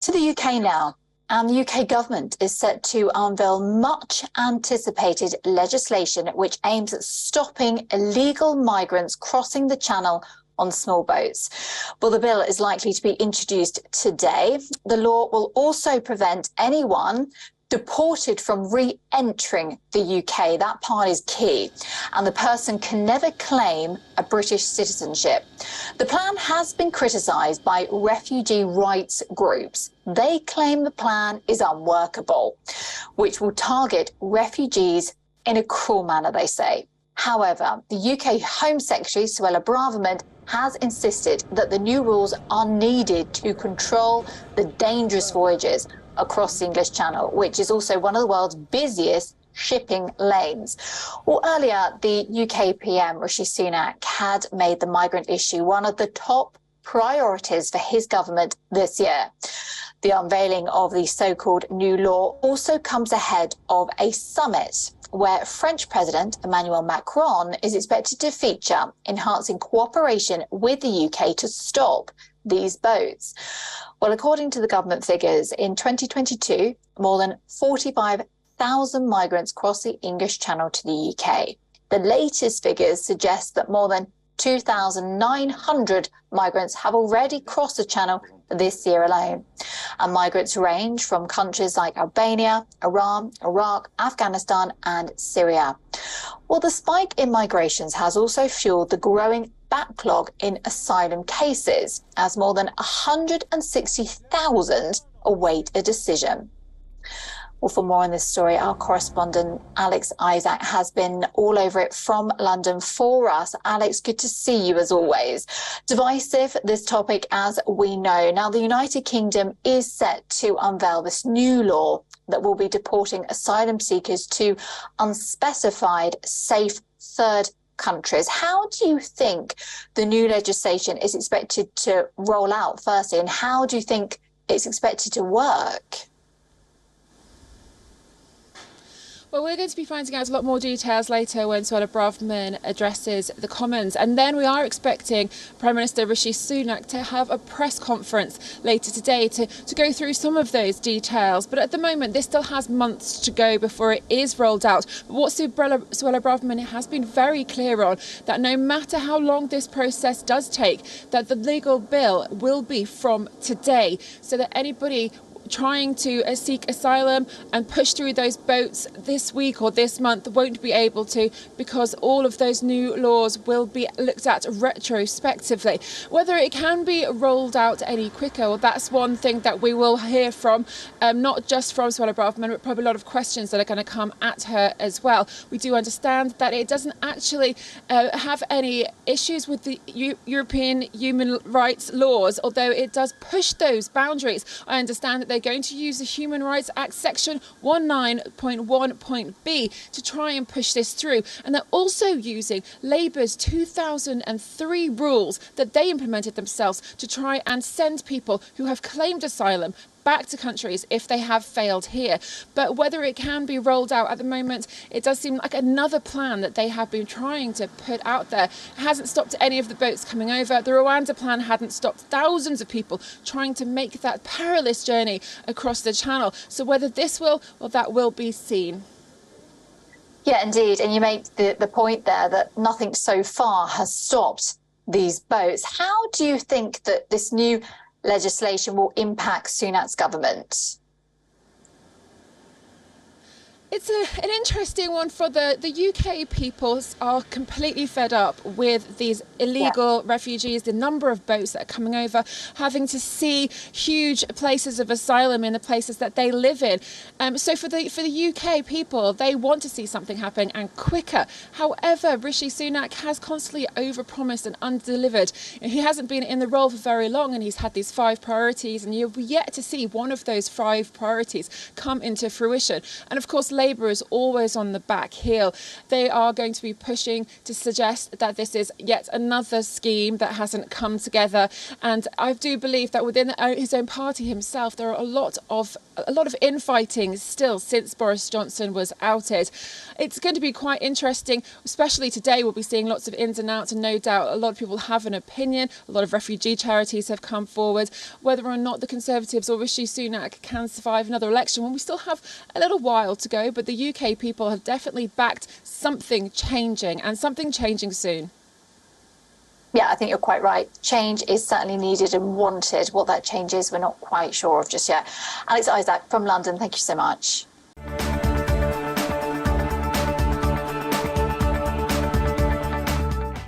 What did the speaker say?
To the UK now, and the UK government is set to unveil much anticipated legislation which aims at stopping illegal migrants crossing the channel on small boats. Well, the bill is likely to be introduced today. The law will also prevent anyone deported from re-entering the UK. That part is key. And the person can never claim a British citizenship. The plan has been criticised by refugee rights groups. They claim the plan is unworkable, which will target refugees in a cruel manner, they say. However, the UK Home Secretary, Suella Braverman, has insisted that the new rules are needed to control the dangerous voyages across the English Channel, which is also one of the world's busiest shipping lanes. Well, earlier, the UK PM, Rishi Sunak, had made the migrant issue one of the top priorities for his government this year. The unveiling of the so-called new law also comes ahead of a summit where French President Emmanuel Macron is expected to feature, enhancing cooperation with the UK to stop these boats. Well, according to the government figures, in 2022, more than 45,000 migrants crossed the English Channel to the UK. The latest figures suggest that more than 2,900 migrants have already crossed the Channel this year alone. And migrants range from countries like Albania, Iran, Iraq, Afghanistan and Syria. Well, the spike in migrations has also fueled the growing backlog in asylum cases, as more than 160,000 await a decision. Well, for more on this story, our correspondent Alex Isaac has been all over it from London for us. Alex, good to see you as always. Divisive, this topic, as we know. Now, the United Kingdom is set to unveil this new law that will be deporting asylum seekers to unspecified safe third countries. How do you think the new legislation is expected to roll out, firstly, and how do you think it's expected to work? Well, we're going to be finding out a lot more details later when Suella Braverman addresses the Commons. And then we are expecting Prime Minister Rishi Sunak to have a press conference later today to go through some of those details. But at the moment, this still has months to go before it is rolled out. But what Suella Braverman has been very clear on, that no matter how long this process does take, that the legal bill will be from today, so that anybody trying to seek asylum and push through those boats this week or this month won't be able to, because all of those new laws will be looked at retrospectively. Whether it can be rolled out any quicker, well, that's one thing that we will hear from, not just from Suella Braverman, but probably a lot of questions that are going to come at her as well. We do understand that it doesn't actually have any issues with the European human rights laws, although it does push those boundaries. I understand that they're going to use the Human Rights Act section 19.1.b to try and push this through. And they're also using Labour's 2003 rules that they implemented themselves to try and send people who have claimed asylum back to countries if they have failed here. But whether it can be rolled out at the moment, it does seem like another plan that they have been trying to put out there. It hasn't stopped any of the boats coming over. The Rwanda plan hadn't stopped thousands of people trying to make that perilous journey across the Channel. So whether this will, well, that will be seen. Yeah, indeed. And you make the point there that nothing so far has stopped these boats. How do you think that this new legislation will impact Sunak's government? It's an interesting one for the UK. People are completely fed up with these illegal refugees, the number of boats that are coming over, having to see huge places of asylum in the places that they live in. So for the UK people, they want to see something happening and quicker. However, Rishi Sunak has constantly overpromised and undelivered. He hasn't been in the role for very long, and he's had these 5 priorities, and you've yet to see one of those 5 priorities come into fruition. And of course, Labour is always on the back heel. They are going to be pushing to suggest that this is yet another scheme that hasn't come together. And I do believe that within his own party himself, there are a lot of infighting still since Boris Johnson was outed. It's going to be quite interesting, especially today. We'll be seeing lots of ins and outs, and no doubt a lot of people have an opinion. A lot of refugee charities have come forward. Whether or not the Conservatives or Rishi Sunak can survive another election, when we still have a little while to go, but the UK people have definitely backed something changing, and something changing soon. Yeah, I think you're quite right. Change is certainly needed and wanted. What that change is, we're not quite sure of just yet. Alex Isaac from London, thank you so much.